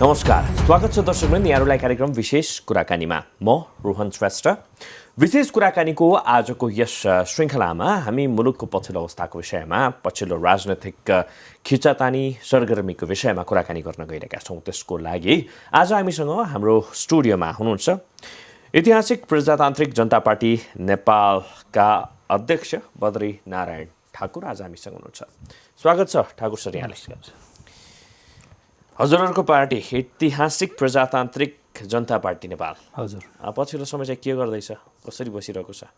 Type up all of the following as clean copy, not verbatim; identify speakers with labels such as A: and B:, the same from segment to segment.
A: नमस्कार, स्वागत छ दर्शकवृन्द यहाँहरूलाई कार्यक्रम विशेष कुराकानीमा। म रोहन श्रेष्ठ। विशेष कुराकानीको आजको यस श्रृङ्खलामा हामी मुलुकको पछिल्लो अवस्थाको विषयमा, पछिल्लो राजनैतिक खिचातानी सरगर्मीको विषयमा कुराकानी गर्न गइरहेका छौँ। त्यसको लागि आज हामीसँग हाम्रो स्टुडियोमा हुनुहुन्छ ऐतिहासिक प्रजातान्त्रिक जनता पार्टी नेपालका अध्यक्ष बद्री नारायण ठाकुर आज हामीसँग हुनुहुन्छ। स्वागत छ ठाकुर सर यहाँलाई। हजुरहरूको पार्टी ऐतिहासिक प्रजातान्त्रिक जनता पार्टी नेपाल,
B: हजुर,
A: पछिल्लो समय चाहिँ के गर्दैछ, कसरी बसिरहेको छ?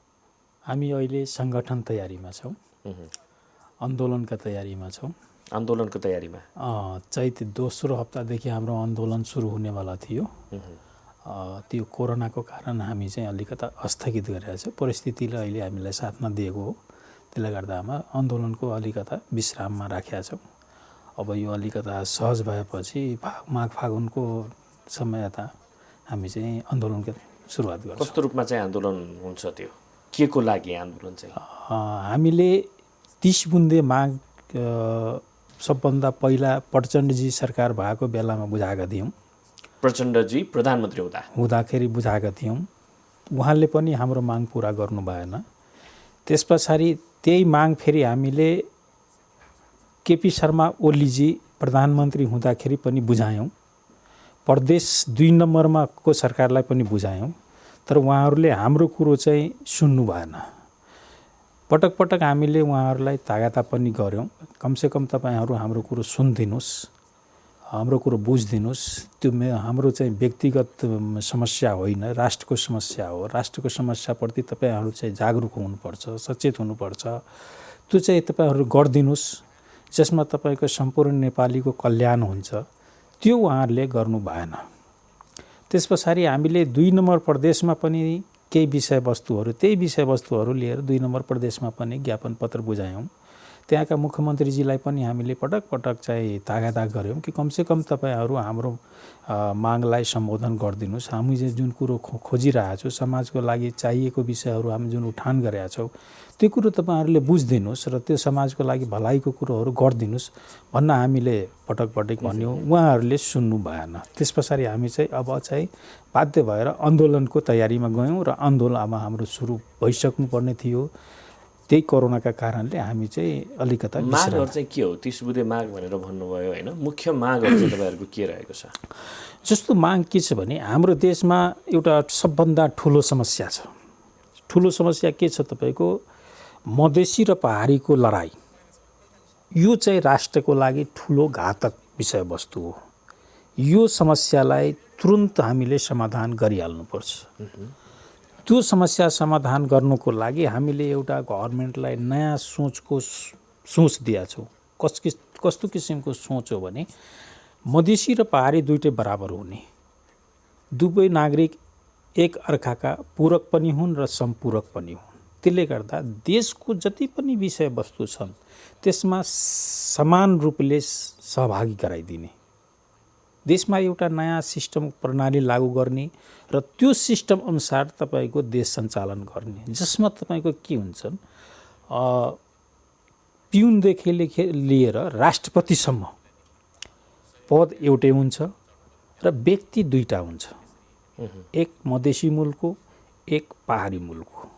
B: हामी अहिले सङ्गठन तयारीमा छौँ, आन्दोलनका तयारीमा छौँ।
A: आन्दोलनको तयारीमा
B: चैत दोस्रो हप्तादेखि हाम्रो आन्दोलन सुरु हुनेवाला थियो। त्यो कोरोनाको कारण हामी चाहिँ अलिकता स्थगित गरिरहेको छौँ। परिस्थितिले अहिले हामीलाई साथ नदिएको हो, त्यसले गर्दामा आन्दोलनको अलिकता विश्राममा राखेका छौँ। अब यो अलिकता सहज भएपछि माघ फागुनको समयता हामी चाहिँ आन्दोलनको सुरुवात गर्छौँ।
A: कस्तो रूपमा चाहिँ आन्दोलन हुन्छ, त्यो के को लागि आन्दोलन चाहिँ?
B: हामीले 30 बुन्दे माग सबभन्दा पहिला प्रचण्डजी सरकार भएको बेलामा बुझाएका थियौँ।
A: प्रचण्डजी प्रधानमन्त्री
B: हुँदाखेरि बुझाएका थियौँ। उहाँले पनि हाम्रो माग पुरा गर्नु भएन। त्यस पछाडि त्यही माग फेरि हामीले केपी शर्मा ओलीजी प्रधानमन्त्री हुँदाखेरि पनि बुझायौँ। प्रदेश 2 नम्बरमा को सरकारलाई पनि बुझायौँ, तर उहाँहरूले हाम्रो कुरो चाहिँ सुन्नु भएन। पटक पटक हामीले उहाँहरूलाई तागाता पनि गऱ्यौँ, कमसेकम तपाईँहरू हाम्रो कुरो सुनिदिनुहोस्, हाम्रो कुरो बुझिदिनुहोस्। त्यो हाम्रो चाहिँ व्यक्तिगत समस्या होइन, राष्ट्रको समस्या हो। राष्ट्रको समस्याप्रति तपाईँहरू चाहिँ जागरुक हुनुपर्छ, सचेत हुनुपर्छ। त्यो चाहिँ तपाईँहरू गरिदिनुहोस्, जसमा तपाईँको सम्पूर्ण नेपालीको कल्याण हुन्छ। त्यो उहाँहरूले गर्नु भएन। त्यस पछाडि हामीले 2 नम्बर प्रदेशमा पनि केही त्यही विषयवस्तुहरू लिएर 2 नम्बर प्रदेशमा पनि ज्ञापन पत्र बुझायौँ। त्यहाँका मुख्यमन्त्रीजीलाई पनि हामीले पटक पटक चाहिँ तागादा गऱ्यौँ कि कमसेकम तपाईँहरू हाम्रो मागलाई सम्बोधन गरिदिनुहोस्। हामी जुन कुरो खोजिरहेका छौँ, समाजको लागि चाहिएको विषयहरू हामी जुन उठान गरेका छौँ, त्यो कुरो तपाईँहरूले बुझिदिनुहोस् र त्यो समाजको लागि भलाइको कुरोहरू गरिदिनुहोस् भन्न हामीले पटक पटक भन्यौँ। उहाँहरूले सुन्नु भएन। त्यस पछाडि हामी चाहिँ अब चाहिँ बाध्य भएर आन्दोलनको तयारीमा गयौँ र आन्दोलन अब हाम्रो सुरु भइसक्नुपर्ने थियो। त्यही कोरोनाका कारणले हामी चाहिँ अलिकता
A: मागहरू चाहिँ के हो? 30 बुँदे माग भनेर भन्नुभयो होइन, मुख्य मागहरू चाहिँ तपाईँहरूको के रहेको छ?
B: जस्तो माग के छ भने, हाम्रो देशमा एउटा सबभन्दा ठुलो समस्या छ। ठुलो समस्या के छ तपाईँको? मधेसी र पहाडीको लडाइँ। यो चाहिँ राष्ट्रको लागि ठुलो घातक विषयवस्तु हो। यो समस्यालाई तुरुन्त हामीले समाधान गरिहाल्नुपर्छ। त्यो समस्या समाधान गर्नुको लागि हामीले एउटा गभर्मेन्टलाई नयाँ सोच दिएका छौँ। कस्तो किसिमको सोच हो भने, मधेसी र पहाडी दुइटै बराबर हुने, दुवै नागरिक एक अर्काका पूरक पनि हुन् र सम्पूरक पनि हुन्। त्यसले गर्दा देशको जति पनि विषयवस्तु छन् त्यसमा समान रूपले सहभागी गराइदिने, देशमा एउटा नयाँ सिस्टम प्रणाली लागू गर्ने र त्यो सिस्टम अनुसार तपाईँको देश सञ्चालन गर्ने, जसमा तपाईँको के हुन्छन्, पिउनदेखि लिएर राष्ट्रपतिसम्म पद एउटै हुन्छ र व्यक्ति 2टा हुन्छ। एक मधेसी मूलको, एक पहाडी मूलको,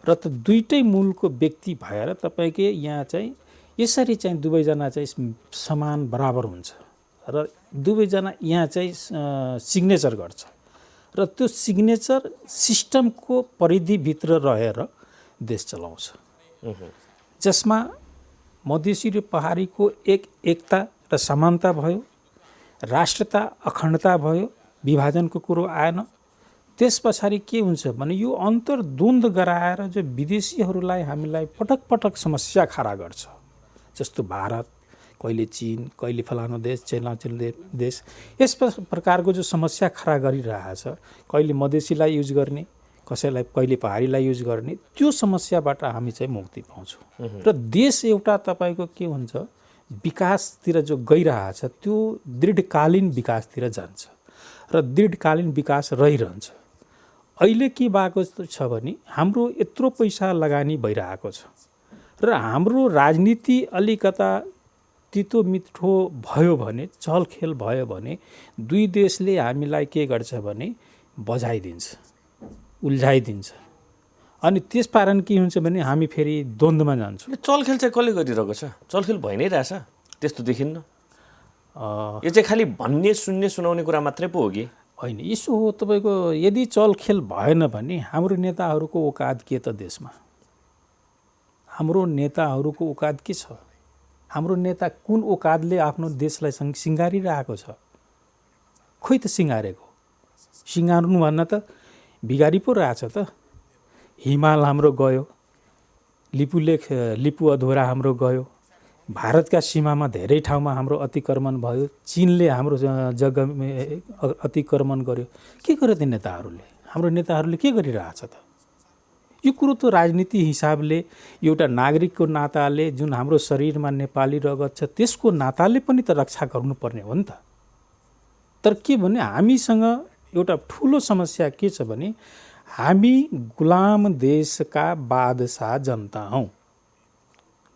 B: र त 2टै मूलको व्यक्ति भएर तपाईँको यहाँ चाहिँ यसरी चाहिँ दुवैजना चाहिँ समान बराबर हुन्छ र दुवैजना यहाँ चाहिँ सिग्नेचर गर्छ र त्यो सिग्नेचर सिस्टमको परिधिभित्र रहेर देश चलाउँछ, जसमा मधेसी र पहाडीको एकता र समानता भयो, राष्ट्रता अखण्डता भयो, विभाजनको कुरो आएन। त्यस पछाडि के हुन्छ भने, यो अन्तर्द्वन्द्व गराएर जो विदेशीहरूलाई हामीलाई पटक पटक समस्या खडा गर्छ, जस्तो भारत, कहिले चीन, कहिले फलानु देश, चिल्लो देश, यस प्रकारको जो समस्या खडा गरिरहेछ, कहिले मधेसीलाई युज गर्ने, कसैलाई कहिले पहाडीलाई युज गर्ने, त्यो समस्याबाट हामी चाहिँ मुक्ति पाउँछौँ। र देश एउटा तपाईँको के हुन्छ, विकासतिर जो गइरहेछ त्यो दीर्घकालीन विकासतिर जान्छ र दीर्घकालीन विकास रहिरहन्छ। अहिले के भएको छ भने, हाम्रो यत्रो पैसा लगानी भइरहेको छ र हाम्रो राजनीति अलिकता अस्तित्व मिठो भयो भने, चलखेल भयो भने दुई देशले हामीलाई के गर्छ भने बजाइदिन्छ, उल्झाइदिन्छ। अनि त्यसकारण के हुन्छ भने हामी फेरि द्वन्द्वमा जान्छौँ।
A: चलखेल चाहिँ कसले गरिरहेको छ? चलखेल भइ नै रहेछ, त्यस्तो देखिन्न। यो चाहिँ खालि भन्ने सुन्ने सुनाउने कुरा मात्रै पो हो कि
B: होइन? यसो हो, तपाईँको यदि चलखेल भएन भने हाम्रो नेताहरूको औकात के त देशमा? हाम्रो नेताहरूको औकात के छ? हाम्रो नेता कुन औकातले आफ्नो देशलाई सिँगारिरहेको छ? खोइ त सिँगारेको? सिँगार्नु भन्न त बिगारी पो रहेछ त। हिमाल हाम्रो गयो, लिपु अधोरा हाम्रो गयो, भारतका सीमामा धेरै ठाउँमा हाम्रो अतिक्रमण भयो, चीनले हाम्रो जग्गामा अतिक्रमण गर्यो। के गर्यो त नेताहरूले? हाम्रो नेताहरूले के गरिरहेछ त? यो कुरो त राजनीति हिसाबले एउटा नागरिकको नाताले जुन हाम्रो शरीरमा नेपाली रगत छ त्यसको नाताले पनि त रक्षा गर्नुपर्ने हो नि त। तर के भने हामीसँग एउटा ठुलो समस्या के छ भने हामी गुलाम देशका बादशाह जनता हौँ।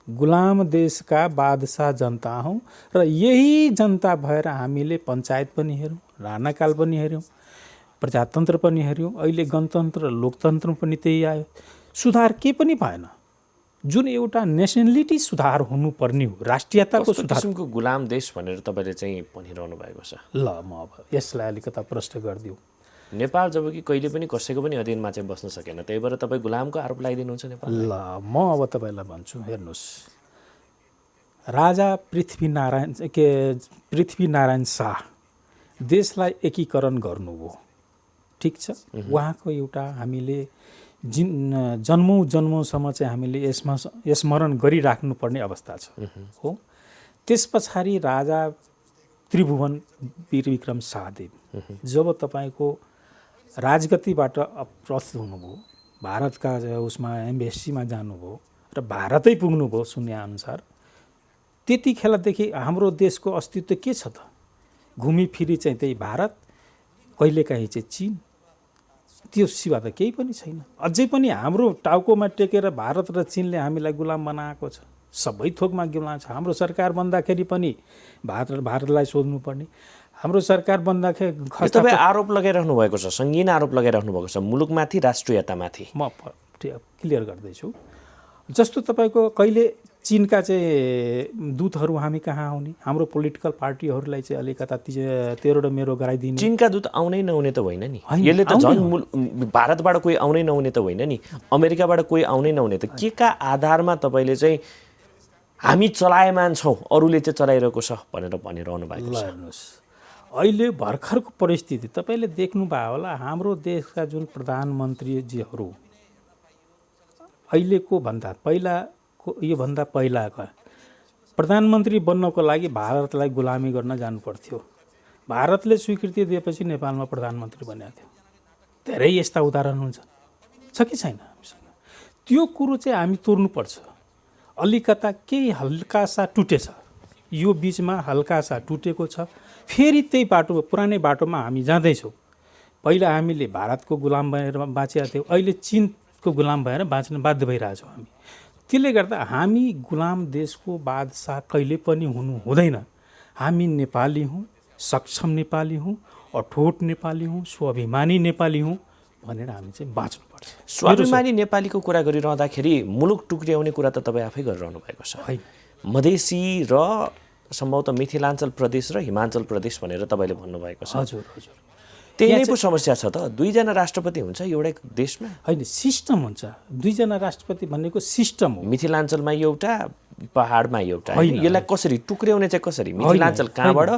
B: गुलाम देशका बादशाह जनता हौँ र यही जनता भएर हामीले पञ्चायत पनि हेऱ्यौँ, राणाकाल पनि हेऱ्यौँ, प्रजातन्त्र पनि हेऱ्यौँ, अहिले गणतन्त्र लोकतन्त्र पनि त्यही आयो। सुधार के पनि भएन। जुन एउटा नेसनलिटी सुधार हुनुपर्ने हो, राष्ट्रियताको सुधार।
A: किसिमको गुलाम देश भनेर तपाईँले चाहिँ भनिरहनु भएको छ।
B: ल म अब यसलाई अलिकता प्रश्न गरिदिउँ।
A: नेपाल जब कि कहिले पनि कसैको पनि अधीनमा चाहिँ बस्न सकेन, त्यही भएर तपाईँ गुलामको आरोप लगाइदिनुहुन्छ नेपाल?
B: ल म अब तपाईँलाई भन्छु, हेर्नुहोस्, राजा पृथ्वीनारायण शाह देशलाई एकीकरण गर्नुभयो, ठिक छ। उहाँको एउटा हामीले जन्मौँसम्म चाहिँ हामीले स्मरण गरिराख्नुपर्ने अवस्था छ हो। त्यस पछाडि राजा त्रिभुवन वीरविक्रम शाहदेव जब तपाईँको राजगतिबाट अप्रस्त हुनुभयो, भारतका उसमा एम्बेसीमा जानुभयो र भारतै पुग्नुभयो सुन्नेअनुसार, त्यतिखेरदेखि हाम्रो देशको अस्तित्व के छ त? घुमिफिरी चाहिँ त्यही भारत, कहिलेकाहीँ चाहिँ चीन, त्यो सिवा त केही पनि छैन। अझै पनि हाम्रो टाउकोमा टेकेर भारत र चीनले हामीलाई गुलाम बनाएको छ, सबै थोकमा गुलाम छ। हाम्रो सरकार बन्दाखेरि पनि भारतलाई सोध्नुपर्ने, हाम्रो सरकार बन्दाखेरि
A: तपाईँ आरोप लगाइरहनु भएको छ, सङ्गीन आरोप लगाइरहनु भएको छ मुलुकमाथि, राष्ट्रियतामाथि।
B: म क्लियर गर्दैछु। जस्तो तपाईँको कहिले चीनका चाहिँ दूतहरू हामी कहाँ आउने? हाम्रो पोलिटिकल पार्टीहरूलाई चाहिँ अलिकता तेरो मेरो गराइदिने।
A: चीनका दूत आउनै नहुने त होइन नि, यसले त झन् भारतबाट कोही आउनै नहुने त होइन नि, अमेरिकाबाट कोही आउनै नहुने त के का आधारमा तपाईँले चाहिँ हामी चलायमान छौँ, अरूले चाहिँ चलाइरहेको छ भनेर भनिरहनु भएको छ?
B: हेर्नुहोस्, अहिले भर्खरको परिस्थिति तपाईँले देख्नुभयो होला, हाम्रो देशका जुन प्रधानमन्त्रीजीहरू अहिलेको भन्दा योभन्दा पहिलाका प्रधानमन्त्री बन्नको लागि भारतलाई गुलामी गर्न जानुपर्थ्यो। भारतले स्वीकृति दिएपछि नेपालमा प्रधानमन्त्री बनेको थियो। धेरै यस्ता उदाहरण हुन्छ, छ कि छैन हामीसँग? त्यो कुरो चाहिँ हामी तोड्नुपर्छ। अलिकता केही हल्कासा टुटेछ, यो बिचमा हल्कासा टुटेको छ, फेरि त्यही बाटो, पुरानै बाटोमा हामी जाँदैछौँ। पहिला हामीले भारतको गुलाम बनेर बाँचेका थियौँ, अहिले चीनको गुलाम भएर बाँच्न बाध्य भइरहेछौँ हामी। त्यसले गर्दा हामी गुलाम देशको बादशाह कहिले पनि हुनु हुँदैन। हामी नेपाली हौँ, सक्षम नेपाली हौँ, अठोट नेपाली हौँ, स्वाभिमानी नेपाली हौँ भनेर हामी चाहिँ बाँच्नुपर्छ।
A: स्वाभिमानी नेपालीको कुरा गरिरहँदाखेरि मुलुक टुक्रियाउने कुरा त तपाईँ आफै गरिरहनु भएको छ। मधेसी र सम्भवतः मिथिलाञ्चल प्रदेश र हिमाचल प्रदेश भनेर तपाईँले भन्नुभएको छ।
B: हजुर हजुर,
A: त्यही नै पो समस्या छ त। दुईजना राष्ट्रपति हुन्छ एउटै देशमा?
B: होइन, सिस्टम हुन्छ। दुईजना राष्ट्रपति भनेको सिस्टम हो।
A: मिथिलाञ्चलमा एउटा, पहाडमा एउटा, यसलाई कसरी टुक्र्याउने चाहिँ कसरी? मिथिलाञ्चल कहाँबाट,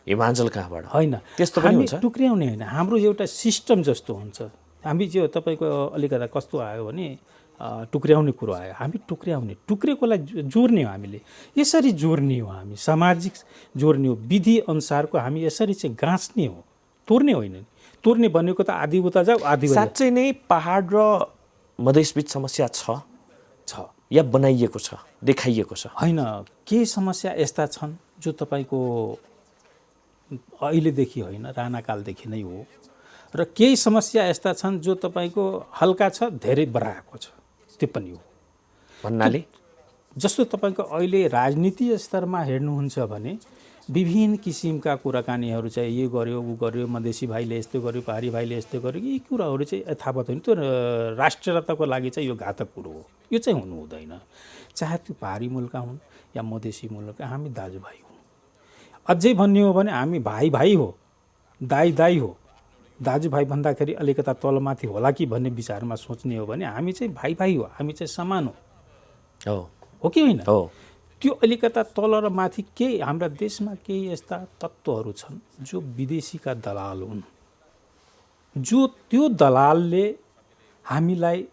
A: हिमाचल कहाँबाट?
B: होइन,
A: त्यस्तो पनि हुन्छ?
B: टुक्र्याउने होइन, हाम्रो एउटा सिस्टम जस्तो हुन्छ। हामी चाहिँ तपाईँको अलिकता कस्तो आयो भने टुक्र्याउने कुरो आयो, हामी टुक्रेकोलाई जोड्ने हो। हामीले यसरी जोड्ने हो, हामी सामाजिक जोड्ने हो, विधि अनुसारको हामी यसरी चाहिँ गाँच्ने हो, तोड्ने होइन। तोड्ने भनेको त आधी उता जाऊ आधी।
A: साँच्चै नै पहाड र मधेसबीच समस्या छ या बनाइएको छ, देखाइएको छ?
B: होइन, केही समस्या यस्ता छन् जो तपाईँको अहिलेदेखि होइन, राणाकालदेखि नै हो, र केही समस्या यस्ता छन् जो तपाईँको हल्का छ, धेरै बढाएको छ, त्यो पनि हो।
A: भन्नाले
B: जस्तो तपाईँको अहिले राजनीतिक स्तरमा हेर्नुहुन्छ भने विभिन्न किसिमका कुराकानीहरू चाहिँ यो गर्यो ऊ गर्यो, मधेसी भाइले यस्तो गर्यो, पहाडी भाइले यस्तो गर्यो, यी कुराहरू चाहिँ यथावत होइन। त्यो राष्ट्रियताको लागि चाहिँ यो घातक कुरो हो, यो चाहिँ हुनु हुँदैन। चाहे त्यो पहाडी मुलुक हुन् या मधेसी मुलुक, हामी दाजुभाइ हौँ। अझै भन्ने हो भने हामी भाइ भाइ हो, दाइ दाइ हो। दाजुभाइ भन्दाखेरि अलिकता तलमाथि होला कि भन्ने विचारमा सोच्ने हो भने हामी चाहिँ भाइ भाइ हो, हामी चाहिँ समान हो कि होइन?
A: हो।
B: त्यो अलिकता तल र माथि केही हाम्रा देशमा केही यस्ता तत्त्वहरू छन् जो विदेशीका दलाल हुन्, जो त्यो दलालले हामीलाई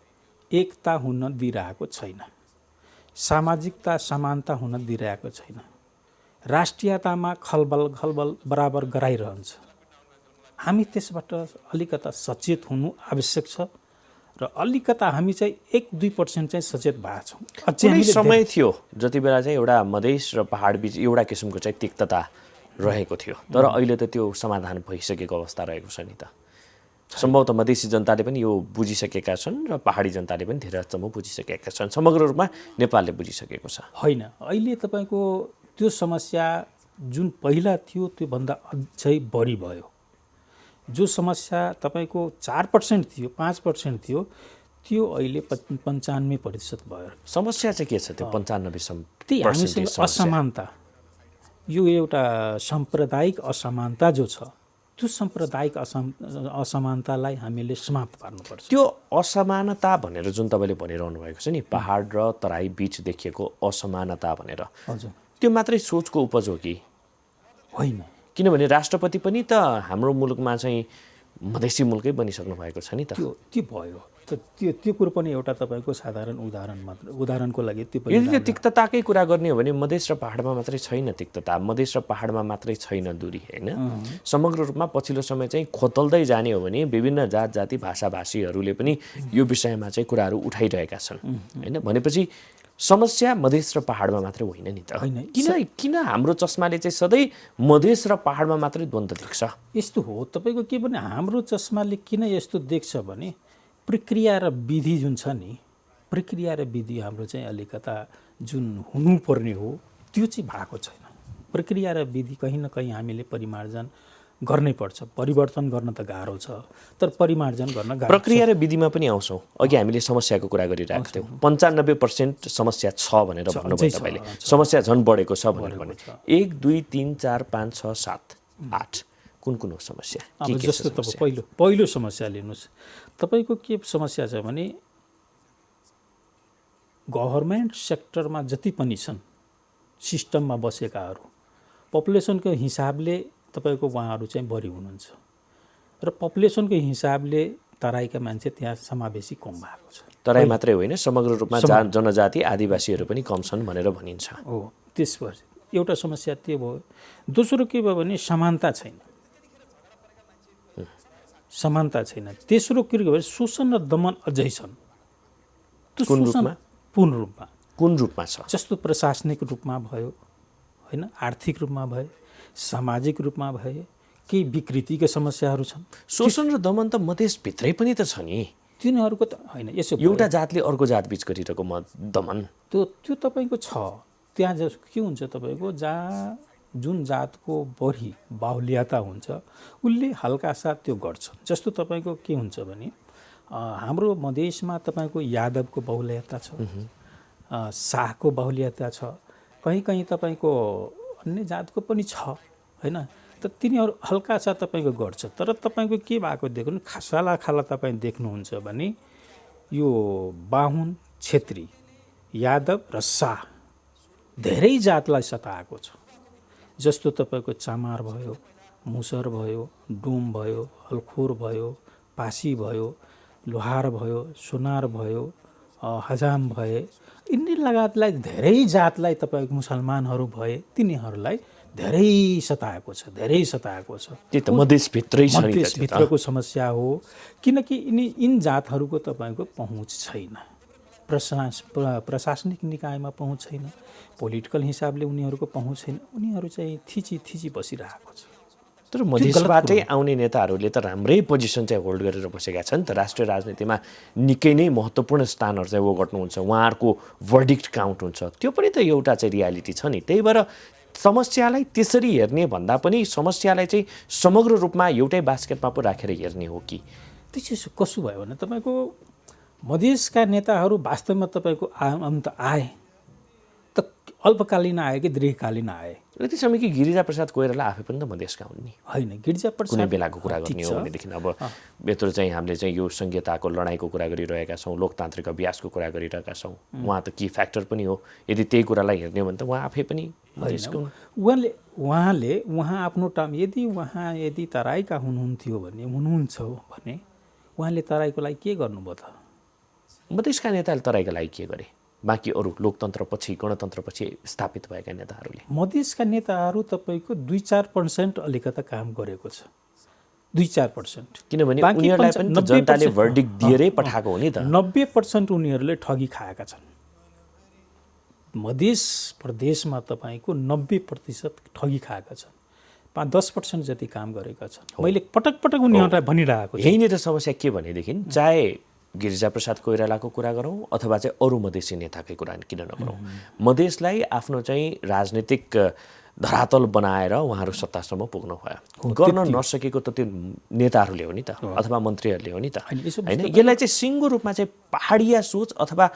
B: एकता हुन दिइरहेको छैन, सामाजिकता समानता हुन दिइरहेको छैन, राष्ट्रियतामा खलबल बराबर गराइरहन्छ। हामी त्यसबाट अलिकता सचेत हुनु आवश्यक छ र अलिकता हामी चाहिँ 1-2% चाहिँ सचेत भएको छौँ।
A: कुनै समय थियो जति बेला चाहिँ एउटा मधेस र पहाड बीच एउटा किसिमको चाहिँ तिक्तता रहेको थियो, तर अहिले त त्यो समाधान भइसकेको अवस्था रहेको छ नि त। सम्भवतः मधेसी जनताले पनि यो बुझिसकेका छन् र पहाडी जनताले पनि धेरै हदसम्म बुझिसकेका छन्, समग्र रूपमा नेपालले बुझिसकेको छ।
B: होइन, अहिले तपाईँको त्यो समस्या जुन पहिला थियो त्योभन्दा अझै बढी भयो। जो समस्या तपाईँको 4% थियो, 5% थियो, त्यो अहिले 95% भयो।
A: समस्या चाहिँ के छ त्यो 95%?
B: त्यही हामीसँग असमानता, यो एउटा साम्प्रदायिक असमानता जो छ, त्यो साम्प्रदायिक असमानतालाई हामीले समाप्त पार्नुपर्छ।
A: त्यो असमानता भनेर जुन तपाईँले भनिरहनु भएको छ नि, पहाड र तराई बीच देखिएको असमानता भनेर,
B: हजुर,
A: त्यो मात्रै सोचको उपज हो कि
B: होइन?
A: किनभने राष्ट्रपति पनि त हाम्रो मुलुकमा चाहिँ मधेसी मुलुकै बनिसक्नु भएको छ नि त।
B: त्यो भयो त, त्यो कुरो पनि एउटा तपाईँको साधारण उदाहरण मात्र, उदाहरणको लागि त्यो पनि।
A: यदि त्यो तिक्तताकै कुरा गर्ने हो भने मधेस र पहाडमा मात्रै छैन तिक्तता, मधेस र पहाडमा मात्रै छैन दूरी, होइन? समग्र रूपमा पछिल्लो समय चाहिँ खोतल्दै जाने हो भने विभिन्न जात जाति भाषा भाषीहरूले पनि यो विषयमा चाहिँ कुराहरू उठाइरहेका छन्, होइन? भनेपछि समस्या मधेस र पहाडमा मात्रै होइन नि त। किन हाम्रो चस्माले चाहिँ सधैँ मधेस र पहाडमा मात्रै द्वन्द्व देख्छ?
B: यस्तो हो तपाईँको के भने हाम्रो चस्माले किन यस्तो देख्छ भने प्रक्रिया र विधि जुन छ नि, प्रक्रिया र विधि हाम्रो चाहिँ अलिकता जुन हुनुपर्ने हो त्यो चाहिँ भएको छैन। प्रक्रिया र विधि कहीँ न कहीँ हामीले परिमार्जन गर्नै पर्छ। परिवर्तन गर्न त गाह्रो छ, तर परिमार्जन गर्न गाह्रो।
A: प्रक्रिया र विधिमा पनि आउँछौँ। अघि हामीले समस्याको कुरा गरिरहेको थियौँ, 95% समस्या छ भनेर भन्नुभयो तपाईँले, समस्या झन् बढेको छ भनेर भने 1 2 3 4 5 6 7 8 कुन हो समस्या?
B: अब जस्तो तपाईँ पहिलो समस्या लिनुहोस्। तपाईँको के समस्या छ भने गभर्मेन्ट सेक्टरमा जति पनि छन् सिस्टममा बसेकाहरू, पपुलेसनको हिसाबले तपाईँको उहाँहरू चाहिँ बढी हुनुहुन्छ र पपुलेसनको हिसाबले तराईका मान्छे त्यहाँ समावेशी कम भएको छ।
A: तराई मात्रै होइन, समग्र रूपमा जनजाति आदिवासीहरू पनि कम छन् भनेर भनिन्छ।
B: हो, त्यसपछि एउटा समस्या त्यो भयो। दोस्रो के भयो भने समानता छैन, समानता छैन। तेस्रो के भयो भने शोषण र दमन अझै छन्।
A: कुन रूपमा?
B: पूर्ण रूपमा।
A: कुन रूपमा छ?
B: जस्तो प्रशासनिक रूपमा भयो, होइन, आर्थिक रूपमा भयो, सामाजिक रूपमा भए, केही विकृतिका समस्याहरू छन्।
A: शोषण र दमन त मधेसभित्रै पनि त छ नि।
B: तिनीहरूको त होइन, यसो
A: एउटा जातले अर्को जात बीच गरिरहेको दमन
B: त्यो तपाईँको छ। त्यहाँ के हुन्छ तपाईँको, जहाँ जुन जातको बढी बाहुल्यता हुन्छ उसले हल्कासा त्यो गर्छ। जस्तो तपाईँको के हुन्छ भने हाम्रो मधेसमा तपाईँको यादवको बाहुल्यता छ, शाहको बाहुल्यता छ, कहीँ कहीँ तपाईँको अन्य जातको पनि छ, होइन? त तिनीहरू हल्कासा तपाईँको गर्छ। तर तपाईँको के भएको देख्नु, खाला तपाईँ देख्नुहुन्छ भने यो बाहुन, छेत्री, यादव र शाह धेरै जातलाई सताएको छ। जस्तो तपाईँको चामार भयो, मुसर भयो, डोम भयो, हल्खोर भयो, पासी भयो, लोहार भयो, सोनार भयो, हजाम भए, यिनी लगायतलाई धेरै जातलाई तपाईँको मुसलमानहरू भए, तिनीहरूलाई धेरै सताएको छ, धेरै सताएको छ।
A: त्यो त मधेसभित्रै छ नि,
B: मधेसभित्रको समस्या हो। किनकि यिन जातहरूको तपाईँको पहुँच छैन, प्रशासनिक निकायमा पहुँच छैन, पोलिटिकल हिसाबले उनीहरूको पहुँच छैन। उनीहरू चाहिँ थिची बसिरहेको छ।
A: तर मधेसबाटै आउने नेताहरूले त राम्रै पोजिसन चाहिँ होल्ड गरेर बसेका छन् त राष्ट्रिय राजनीतिमा निकै नै महत्त्वपूर्ण स्थानहरू चाहिँ ओगट्नुहुन्छ उहाँहरूको भर्डिक्ट काउन्ट हुन्छ त्यो पनि त एउटा चाहिँ रियालिटी छ नि त्यही भएर समस्यालाई त्यसरी हेर्ने भन्दा पनि समस्यालाई चाहिँ समग्र रूपमा एउटै बास्केटमा पो राखेर हेर्ने हो कि
B: त्यसो कसो भयो भने तपाईँको मधेसका नेताहरू वास्तवमा तपाईँको अन्त आए त अल्पकालीन आए कि दीर्घकालीन आए
A: यति समय कि गिरिजा प्रसाद कोइराला आफै पनि त मधेसका हुन् नि
B: होइन गिरिजा प्रसाद
A: कुनै बेलाको कुरा गर्ने हो भनेदेखि अब यत्रो चाहिँ हामीले चाहिँ यो संहिताको लडाइँको कुरा गरिरहेका छौँ लोकतान्त्रिक अभ्यासको कुरा गरिरहेका छौँ उहाँ त की फ्याक्टर पनि हो यदि त्यही कुरालाई हेर्ने हो भने त उहाँ आफै पनि
B: उहाँ आफ्नो टाइम यदि तराईका हुनुहुन्छ भने उहाँले तराईको लागि के गर्नुभयो त
A: मधेसका नेताले तराईका लागि के गरे बाँकी अरू लोकतन्त्रपछि गणतन्त्रपछि स्थापित भएका नेताहरूले
B: मधेसका नेताहरू तपाईँको 2-4% अलिकता काम गरेको छ 2-4%
A: किनभने उनीहरूलाई पनि त जनताले भर्डिक्ट दिएरै पठाएको हो नि त
B: 90% उनीहरूले ठगी खाएका छन् मधेस प्रदेशमा तपाईँको 90% ठगी खाएका छन् 5-10% जति काम गरेका छन् मैले पटक पटक उनीहरूलाई भनिरहेको छु
A: यही नै त समस्या के भनेदेखि चाहे गिरिजा प्रसाद कोइरालाको कुरा गरौँ अथवा चाहिँ अरू मधेसी नेताकै कुरा किन नगरौँ मधेसलाई आफ्नो चाहिँ राजनीतिक धरातल बनाएर उहाँहरू सत्तासम्म पुग्नु भयो गर्न नसकेको त त्यो नेताहरूले हो नि त अथवा मन्त्रीहरूले हो नि त होइन यसलाई चाहिँ सिङ्गो रूपमा चाहिँ पहाडिया सोच अथवा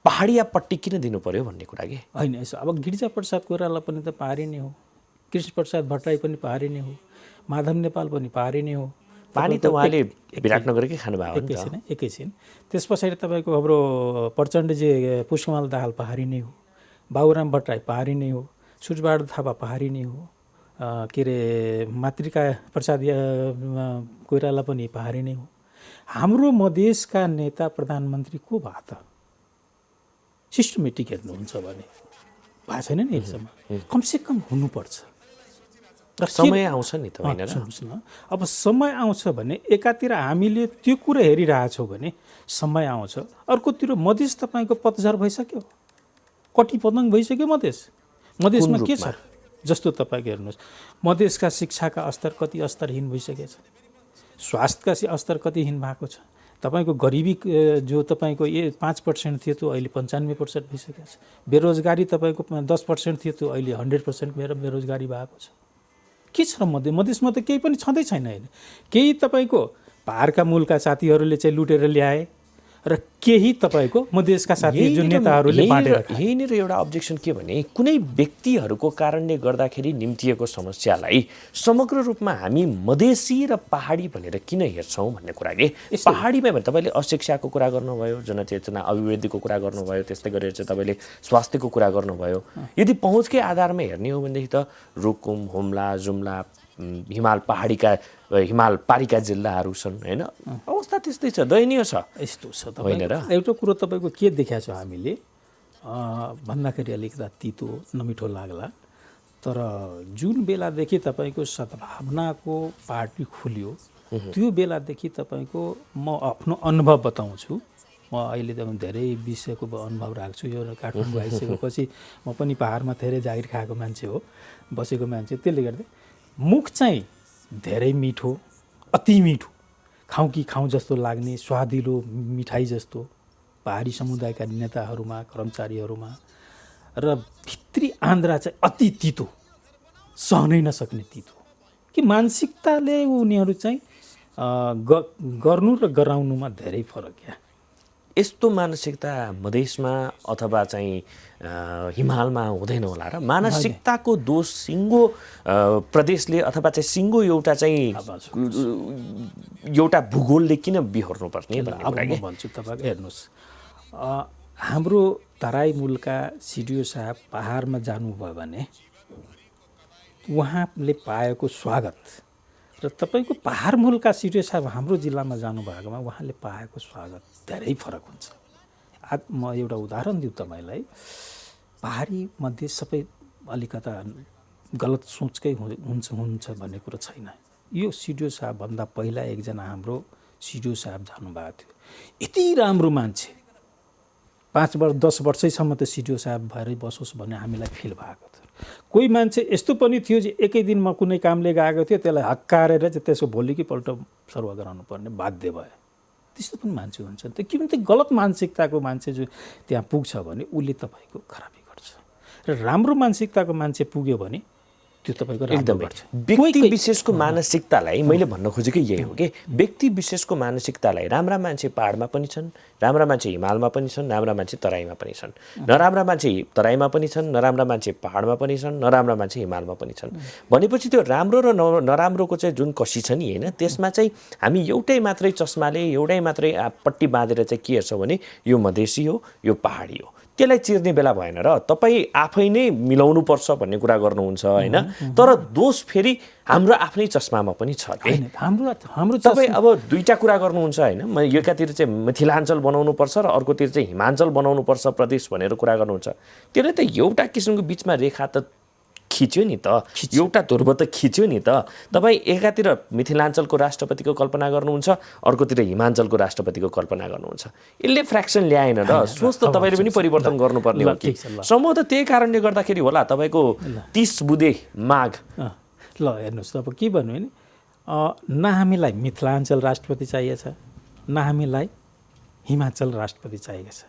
A: पहाडियापट्टि किन दिनु पर्यो भन्ने कुरा के
B: होइन यसो अब गिरिजा प्रसाद कोइराला पनि त पहाडी नै हो कृष्ण प्रसाद भट्टराई पनि पहाडी नै हो माधव नेपाल पनि पहाडी नै हो
A: पानी त उहाँले विराटनगरकै खानुभयो नि त
B: एकैछिन त्यस पछाडि तपाईँको हाम्रो प्रचण्डजी पुष्पकमल दाहाल पहाडी नै हो बाबुराम भट्टराई पहाडी नै हो सूर्यबहादुर थापा पहाडी नै हो के अरे मातृका प्रसाद कोइराला पनि पहाडी नै हो हाम्रो मधेसका नेता प्रधानमन्त्री को भयो त सिस्टमेटिक हेर्नुहुन्छ भने भएको छैन नि अहिलेसम्म कमसेकम हुनुपर्छ
A: समय आउँछ नि त होइन
B: सुन्नुहोस् न अब समय आउँछ भने एकातिर हामीले त्यो कुरा हेरिरहेछौँ भने समय आउँछ अर्कोतिर मधेस तपाईँको पतझर भइसक्यो कटिपतङ्ग भइसक्यो मधेसमा के छ जस्तो तपाईँको हेर्नुहोस् मधेसका शिक्षाका स्तर कति स्तरहीन भइसकेछ स्वास्थ्यका स्तर कतिहीन भएको छ तपाईँको गरिबी जो तपाईँको 5% थियो त्यो अहिले 95% भइसकेको छ बेरोजगारी तपाईँको 10% थियो त्यो अहिले 100% बेरोजगारी भएको छ के छ र मधेसमा त केही पनि छँदै छैन होइन केही तपाईँको पहाडका मूलका साथीहरूले चाहिँ लुटेर ल्याए र केही तपाईँको मधेसका साथी जो नेताहरूले बाँडेर
A: यहीँनिर एउटा अब्जेक्सन के भने कुनै व्यक्तिहरूको कारणले गर्दाखेरि निम्तिएको समस्यालाई समग्र रूपमा हामी मधेसी र पहाडी भनेर किन हेर्छौँ भन्ने कुरा के पहाडीमा भने तपाईँले अशिक्षाको कुरा गर्नुभयो जनचेतना अभिवृद्धिको कुरा गर्नुभयो त्यस्तै गरेर चाहिँ तपाईँले स्वास्थ्यको कुरा गर्नुभयो यदि पहुँचकै आधारमा हेर्ने हो भनेदेखि त रुकुम हुम्ला जुम्ला हिमाल पारीका जिल्लाहरू छन् होइन अवस्था त्यस्तै छ दयनीय छ
B: यस्तो छ होइन र एउटा कुरो तपाईँको के देखाएको छ हामीले भन्दाखेरि अलिकता तितो नमिठो लाग्ला तर जुन बेलादेखि तपाईँको सद्भावनाको पार्टी खुल्यो त्यो बेलादेखि तपाईँको म आफ्नो अनुभव बताउँछु म अहिले त धेरै विषयको अनुभव राख्छु यो काठमाडौँ आइसकेपछि म पनि पहाडमा धेरै जागिर खाएको मान्छे हो बसेको मान्छे त्यसले गर्दा मुख चाहिँ धेरै मिठो अति मिठो खाउँ कि खाउँ जस्तो लाग्ने स्वादिलो मिठाई जस्तो पहाडी समुदायका नेताहरूमा कर्मचारीहरूमा र भित्री आन्द्रा चाहिँ अति तितो सहनै नसक्ने तितो कि मानसिकताले उनीहरू चाहिँ गर्नु र गराउनुमा धेरै फरक क्या
A: यस्तो मानसिकता मधेसमा अथवा चाहिँ हिमालमा हुँदैन होला र मानसिकताको दोष सिङ्गो प्रदेशले अथवा चाहिँ सिङ्गो एउटा चाहिँ एउटा भूगोलले किन बिहोर्नु पर्ने
B: अब म भन्छु तपाईँको हेर्नुहोस् हाम्रो तराई मुलका सिडिओ साहब पहाडमा जानुभयो भने उहाँले पाएको स्वागत र तपाईँको पहाड मुलका सिडिओ साहब हाम्रो जिल्लामा जानुभएकोमा उहाँले पाएको स्वागत धेरै फरक हुन्छ म एउटा उदाहरण दिउँ तपाईँलाई पहाडी मध्ये सबै अलिकता गलत सोचकै हुन्छ भन्ने कुरो छैन यो सिडिओ साहबभन्दा पहिला एकजना हाम्रो सिडिओ साहब जानुभएको थियो यति राम्रो मान्छे 5 वर्ष 10 वर्षैसम्म त सिडिओ साहब भएरै बसोस् भन्ने हामीलाई फिल भएको थियो कोही मान्छे यस्तो पनि थियो že एकै दिनमा कुनै कामले गएको थियो त्यसलाई हक्कारेर चाहिँ त्यसको भोलिकैपल्ट सर्व गराउनु पर्ने बाध्य भयो। त्यस्तो पनि मान्छे हुन्छ नि त। किनभने गलत मानसिकताको मान्छे जो त्यहाँ पुग्छ भने उसले तपाईँको खराबी गर्छ र राम्रो मानसिकताको मान्छे पुग्यो भने त्यो तपाईँको राम्रो गर्छ।
A: व्यक्ति विशेषको मानसिकतालाई मैले भन्न खोजेको यही हो कि व्यक्ति विशेषको मानसिकतालाई राम्रा मान्छे पहाडमा पनि छन्, राम्रा मान्छे हिमालमा पनि छन्, राम्रा मान्छे तराईमा पनि छन्, नराम्रा मान्छे तराईमा पनि छन्, नराम्रा मान्छे पहाडमा पनि छन्, नराम्रा मान्छे हिमालमा पनि छन्। भनेपछि त्यो राम्रो र नराम्रोको चाहिँ जुन कसी छ नि होइन, त्यसमा चाहिँ हामी एउटै मात्रै चस्माले एउटै मात्रै पट्टी बाँधेर चाहिँ के हेर्छौँ भने यो मधेसी हो, यो पहाडी हो, त्यसलाई चिर्ने बेला भएन र तपाईँ आफै नै मिलाउनु पर्छ भन्ने कुरा गर्नुहुन्छ होइन। तर दोष फेरि हाम्रो आफ्नै चस्मामा पनि छ कि
B: हाम्रो
A: तपाईँ अब दुईटा कुरा गर्नुहुन्छ होइन। एकातिर चाहिँ मिथिलाञ्चल बनाउनु पर्छ र अर्कोतिर चाहिँ हिमाञ्चल बनाउनु पर्छ प्रदेश भनेर कुरा गर्नुहुन्छ। त्यसले त एउटा किसिमको बिचमा रेखा त खिच्यो नि त, एउटा ध्रुव त खिच्यो नि त। तपाईँ एकातिर मिथिलाञ्चलको राष्ट्रपतिको कल्पना गर्नुहुन्छ, अर्कोतिर हिमाञ्चलको राष्ट्रपतिको कल्पना गर्नुहुन्छ। यसले फ्र्याक्सन ल्याएन र सोच त तपाईँले पनि परिवर्तन गर्नुपर्ने हो कि। सम्भवतः त्यही कारणले गर्दाखेरि होला तपाईँको 30 बुँदे माग।
B: ल हेर्नुहोस् अब के भन्नु भने न हामीलाई मिथिलाञ्चल राष्ट्रपति चाहिएको छ, न हामीलाई हिमाचल राष्ट्रपति चाहिएको छ,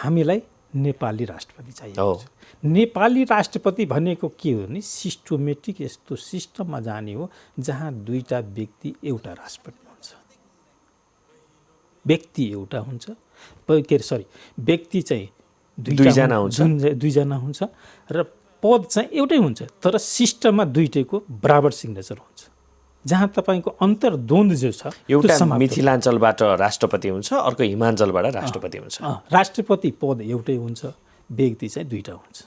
B: हामीलाई नेपाली राष्ट्रपति चाहिएको छ। नेपाली राष्ट्रपति भनेको के हो भने सिस्टोमेटिक यस्तो सिस्टममा जाने हो जहाँ दुईटा व्यक्ति एउटा राष्ट्रपति हुन्छ। व्यक्ति एउटा हुन्छ, व्यक्ति चाहिँ दुईजना हुन्छ र पद चाहिँ एउटै हुन्छ, तर सिस्टममा दुईटैको बराबर सिग्नेचर हुन्छ। जहाँ तपाईँको अन्तर्द्वन्द्व जो छ,
A: एउटा मिथिलाञ्चलबाट राष्ट्रपति हुन्छ, अर्को हिमाञ्चलबाट राष्ट्रपति हुन्छ।
B: राष्ट्रपति पद एउटै हुन्छ, व्यक्ति चाहिँ दुईटा हुन्छ।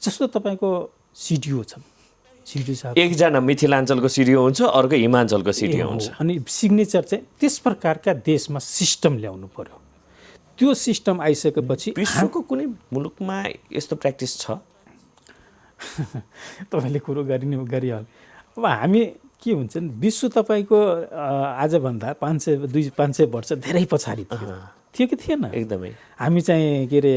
B: जस्तो तपाईँको सिडिओ छ, सिडिओ साहब
A: एकजना मिथिलाञ्चलको सिडिओ हुन्छ, अर्को हिमाञ्चलको सिडिओ हुन्छ।
B: अनि सिग्नेचर चाहिँ त्यस प्रकारका देशमा सिस्टम ल्याउनु पर्यो। त्यो सिस्टम आइसकेपछि
A: विश्वको कुनै मुलुकमा यस्तो प्र्याक्टिस छ?
B: तपाईँले कुरो गरिहाल्नु। अब हामी के हुन्छ नि, विश्व तपाईँको आजभन्दा 500 वर्ष धेरै पछाडि थियो कि थिएन?
A: एकदमै।
B: हामी चाहिँ के अरे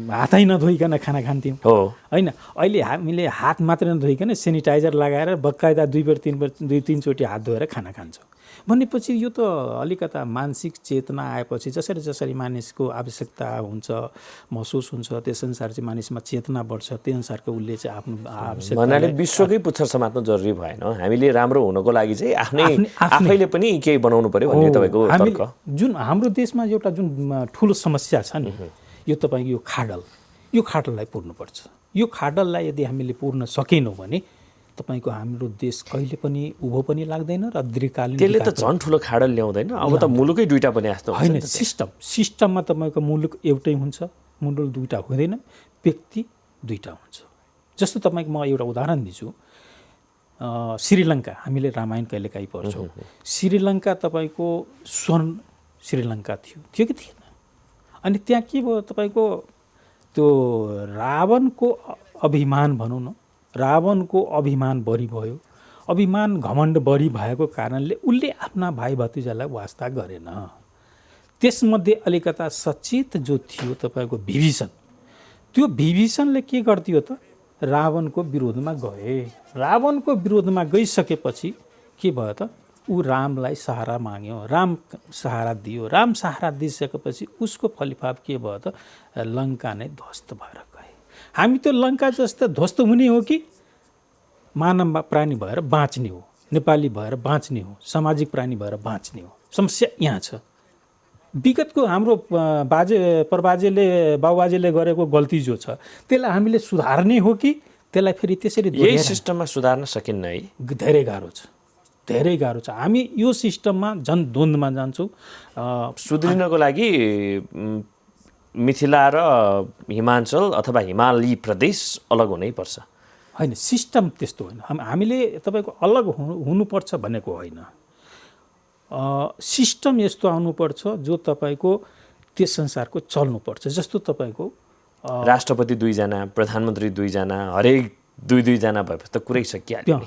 B: हातै नधोइकन खाना खान्थ्यौँ होइन। अहिले हामीले हात मात्र नधोइकन सेनिटाइजर लगाएर बकाइदा 2-3 चोटि हात धोएर खाना खान्छौँ। भनेपछि यो त अलिकता मानसिक चेतना आएपछि जसरी मानिसको आवश्यकता हुन्छ, महसुस हुन्छ, त्यसअनुसार चाहिँ मानिसमा चेतना बढ्छ, त्यही अनुसारको उसले चाहिँ आफ्नो आवश्यकता
A: भन्नाले विश्वकै पुच्छर समात्नु जरुरी भएन। हामीले राम्रो हुनको लागि चाहिँ आफैले पनि केही बनाउनु पर्यो भन्ने तपाईँको तर्क।
B: जुन हाम्रो देशमा एउटा जुन ठुलो समस्या छ नि, यो तपाईँको यो खाडललाई पुर्नुपर्छ। यो खाडललाई यदि हामीले पुर्न सकेनौँ भने तपाईँको हाम्रो देश कहिले पनि उभो पनि लाग्दैन र दीर्घकालीन
A: त्यसले त झन् ठुलो खाडल ल्याउँदैन। अब त मुलुकै दुईटा पनि जस्तो
B: होइन। सिस्टममा तपाईँको मुलुक एउटै हुन्छ, मुलुक दुईटा हुँदैन, व्यक्ति दुईटा हुन्छ। जस्तो तपाईँको म एउटा उदाहरण दिन्छु। श्रीलङ्का, हामीले रामायण कहिलेकाहीँ पढ्छौँ। श्रीलङ्का तपाईँको स्वर्ण श्रीलङ्का थियो कि थिएन? अनि त्यहाँ के भयो, तपाईँको त्यो रावणको अभिमान भनौँ न, रावणको अभिमान बढी भयो। अभिमान घमण्ड बढी भएको कारणले उसले आफ्ना भाइ भतिजालाई वास्ता गरेन। त्यसमध्ये अलिकता सचेत जो थियो तपाईँको विभीषण, त्यो विभीषणले के गर्थ्यो त, रावणको विरोधमा गए। रावणको विरोधमा गइसकेपछि के भयो त, ऊ रामलाई सहारा माग्यो, राम सहारा दियो। राम सहारा दिइसकेपछि उसको फलिफाप के भयो त, लङ्का नै ध्वस्त भएर गए। हामी त लङ्का जस्तो ध्वस्त हुने हो कि मानव प्राणी भएर बाँच्ने हो, नेपाली भएर बाँच्ने हो, सामाजिक प्राणी भएर बाँच्ने हो? समस्या यहाँ छ। विगतको हाम्रो बाबुबाजेले गरेको गल्ती जो छ त्यसलाई हामीले सुधार्ने हो कि त्यसलाई फेरि त्यसरी
A: यही सिस्टममा सुधार्न सकिन्न है?
B: धेरै गाह्रो छ, धेरै गाह्रो छ। हामी यो सिस्टममा झन् द्वन्द्वमा जान्छौँ।
A: सुध्रिनको लागि मिथिला र हिमाञ्चल अथवा हिमाली प्रदेश अलग हुनैपर्छ
B: होइन। सिस्टम त्यस्तो होइन। हामीले तपाईँको अलग हुनुपर्छ भनेको होइन। सिस्टम यस्तो आउनुपर्छ जो तपाईँको त्यस संसारको चल्नुपर्छ। जस्तो तपाईँको
A: राष्ट्रपति 2जना, प्रधानमन्त्री 2जना, हरेक 2-2जना भएपछि त कुरै सकिहाल्यो।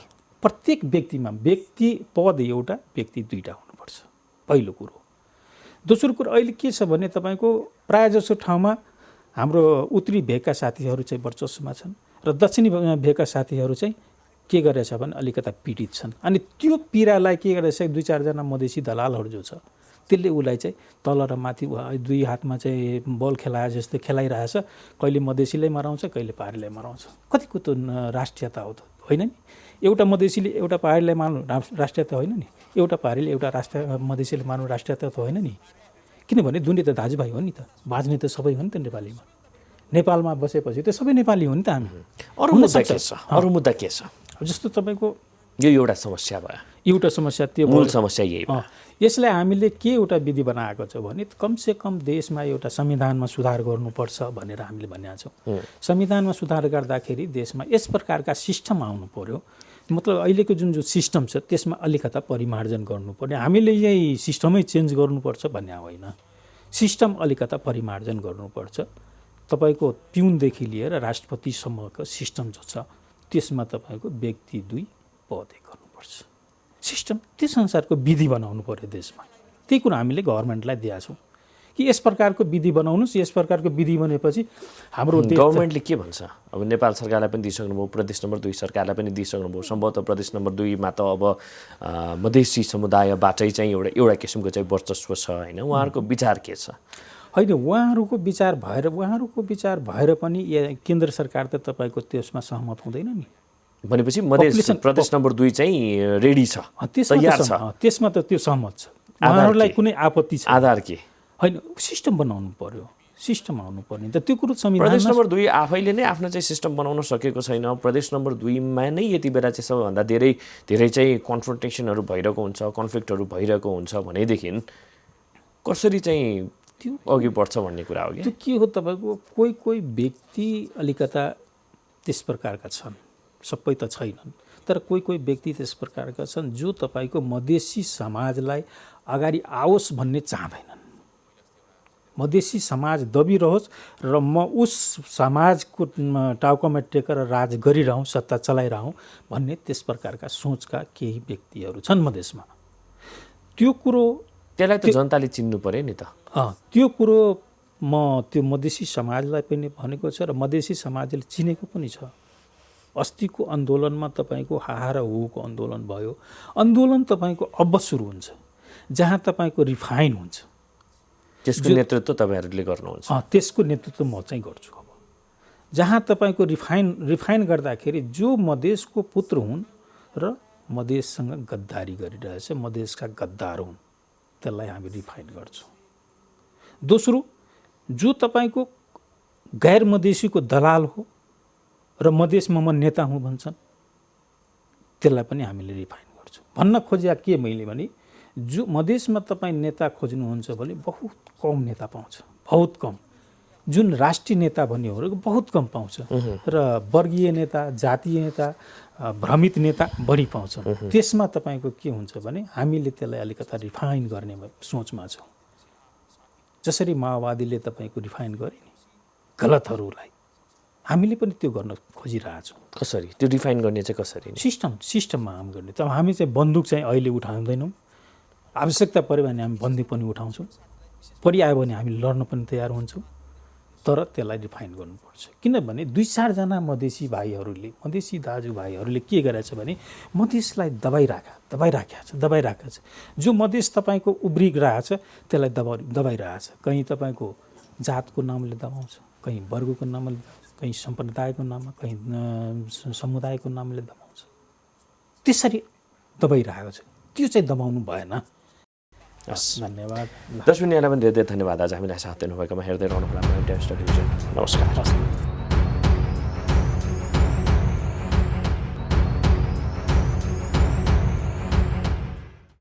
B: प्रत्येक व्यक्तिमा व्यक्ति पद एउटा, व्यक्ति दुईटा हुनुपर्छ, पहिलो कुरो। दोस्रो कुरो अहिले के छ भने तपाईँको प्रायः जसो ठाउँमा हाम्रो उत्तरी भेगका साथीहरू चाहिँ वर्चस्वमा छन् र दक्षिणी भेगका साथीहरू चाहिँ के गरेछ भने अलिकता पीडित छन्। अनि त्यो पीडालाई के गरेछ 2-4 जना मधेसी दलालहरू जो छ त्यसले उसलाई चाहिँ तल र माथि दुई हातमा चाहिँ बल खेलाए जस्तै खेलाइरहेछ। कहिले मधेसीलाई मराउँछ, कहिले पहाडीलाई मराउँछ। कतिको त राष्ट्रियता हो त, होइन नि? एउटा मधेसीले एउटा पहाडीलाई मार्नु राष्ट्रियता होइन नि, एउटा पहाडीले एउटा मधेसीले मार्नु राष्ट्रियता त होइन नि। किनभने दुई त दाजुभाइ हो नि त, बाँच्ने त सबै हो नि त नेपालीमा। नेपालमा बसेपछि त सबै नेपाली हो नि त हामी।
A: अरू मुद्दा के छ?
B: जस्तो तपाईँको
A: यो एउटा समस्या भयो,
B: एउटा समस्या त्यो
A: मूल समस्या यही भयो।
B: यसलाई हामीले के एउटा विधि बनाएको छ भने कमसेकम देशमा एउटा संविधानमा सुधार गर्नुपर्छ भनेर हामीले भनेका छौँ। संविधानमा सुधार गर्दाखेरि देशमा यस प्रकारका सिस्टम आउनु पर्यो। मतलब अहिलेको जुन सिस्टम छ त्यसमा अलिकता परिमार्जन गर्नुपर्ने। हामीले यही सिस्टमै चेन्ज गर्नुपर्छ भन्ने होइन, सिस्टम अलिकता परिमार्जन गर्नुपर्छ। तपाईँको पिउनदेखि लिएर राष्ट्रपतिसम्मको सिस्टम जो छ त्यसमा तपाईँको व्यक्ति 2 पद गर्नुपर्छ। सिस्टम त्यस अनुसारको विधि बनाउनु पर्यो देशमा। त्यही कुरा हामीले गभर्मेन्टलाई दिएका छौँ कि यस प्रकारको विधि बनाउनुहोस्। यस प्रकारको विधि बनेपछि हाम्रो
A: गभर्मेन्टले के भन्छ? अब नेपाल सरकारलाई पनि दिइसक्नुभयो, प्रदेश नम्बर 2 सरकारलाई पनि दिइसक्नुभयो। सम्भवतः प्रदेश नम्बर 2 मा त अब मधेसी समुदायबाटै चाहिँ एउटा किसिमको चाहिँ वर्चस्व छ, होइन? उहाँहरूको विचार के छ?
B: होइन, उहाँहरूको विचार भएर पनि केन्द्र सरकार त तपाईँको त्यसमा सहमत हुँदैन नि।
A: भनेपछि मधेस प्रदेश नम्बर 2 चाहिँ रेडी छ, तयार छ,
B: त्यसमा त त्यो सहमत छ। उहाँहरूलाई कुनै आपत्ति छ?
A: आधार के?
B: होइन, सिस्टम बनाउनु पर्यो, सिस्टम आउनु पर्ने त त्यो कुरो संविधानमा।
A: प्रदेश नम्बर 2 आफैले नै आफ्नो चाहिँ सिस्टम बनाउन सकेको छैन। प्रदेश नम्बर 2 मा नै यति बेला चाहिँ सबैभन्दा धेरै चाहिँ कन्फ्रन्टेसनहरू भइरहेको हुन्छ, कन्फ्लिक्टहरू भइरहेको हुन्छ भनेदेखि कसरी चाहिँ त्यो अघि बढ्छ भन्ने कुरा हो।
B: त्यो के हो तपाईँको कोही व्यक्ति अलिकता त्यस प्रकारका छन्, सबै त छैनन्, तर कोही व्यक्ति त्यस प्रकारका छन् जो तपाईँको मधेसी समाजलाई अगाडि आओस् भन्ने चाहँदैनन्। मधेसी समाज दबिरहोस् र म उस समाजको टाउकोमा टेकेर राज गरिरहँ, सत्ता चलाइरहँ भन्ने त्यस प्रकारका सोचका केही व्यक्तिहरू छन् मधेसमा।
A: त्यसलाई त जनताले चिन्नु पर्यो नि त।
B: त्यो कुरो त्यो मधेसी समाजलाई पनि भनेको छ र मधेसी समाजले चिनेको पनि छ। अस्तिको आन्दोलनमा तपाईँको हाहा र हुको आन्दोलन भयो। आन्दोलन तपाईँको अब सुरु हुन्छ जहाँ तपाईँको रिफाइन हुन्छ।
A: त्यसको नेतृत्व तपाईँहरूले गर्नुहुन्छ?
B: त्यसको नेतृत्व म चाहिँ गर्छु। अब जहाँ तपाईँको रिफाइन गर्दाखेरि जो मधेसको पुत्र हुन् र मधेससँग गद्दारी गरिरहेछ, मधेसका गद्दार हुन्, त्यसलाई हामी रिफाइन गर्छौँ। दोस्रो, जो तपाईँको गैर मधेसीको दलाल हो र मधेसमा म नेता हुँ भन्छन्, त्यसलाई पनि हामीले रिफाइन गर्छौँ। भन्न खोजिया के मैले भने जो मधेसमा तपाईँ नेता खोज्नुहुन्छ भने बहुत कम नेता पाउँछ, बहुत कम। जुन राष्ट्रिय नेता भन्नेहरू बहुत कम पाउँछ र वर्गीय नेता, जातीय नेता, भ्रमित नेता बढी पाउँछ। त्यसमा तपाईँको के हुन्छ भने हामीले त्यसलाई अलिकता रिफाइन गर्ने सोचमा छौँ। जसरी माओवादीले तपाईँको रिफाइन गरे नि गलतहरूलाई, हामीले पनि त्यो गर्न खोजिरहेछौँ।
A: कसरी त्यो रिफाइन गर्ने चाहिँ कसरी?
B: सिस्टममा काम गर्ने। त हामी चाहिँ बन्दुक चाहिँ अहिले उठाउँदैनौँ, आवश्यकता पऱ्यो भने हामी बन्दुक पनि उठाउँछौँ, परिआयो भने हामी लड्न पनि तयार हुन्छौँ, तर त्यसलाई रिफाइन गर्नुपर्छ। किनभने 2-4 मधेसी भाइहरूले, मधेसी दाजुभाइहरूले के गरेछ भने मधेसलाई दबाइराखेको छ। जो मधेस तपाईँको उब्रिरहेछ त्यसलाई दबाइरहेछ। कहीँ तपाईँको जातको नामले दबाउँछ, कहीँ वर्गको नामले, कहीँ सम्प्रदायको नाममा, कहीँ समुदायको नामले दबाउँछ। त्यसरी दबाइरहेको छ, त्यो चाहिँ दबाउनु भएन। धन्यवाद।
A: दर्शक यहाँलाई पनि धेरै धेरै धन्यवाद आज हामीलाई साथ दिनुभएकोमा। हेर्दै रहनुहोला टेलिभिजन। नमस्कार।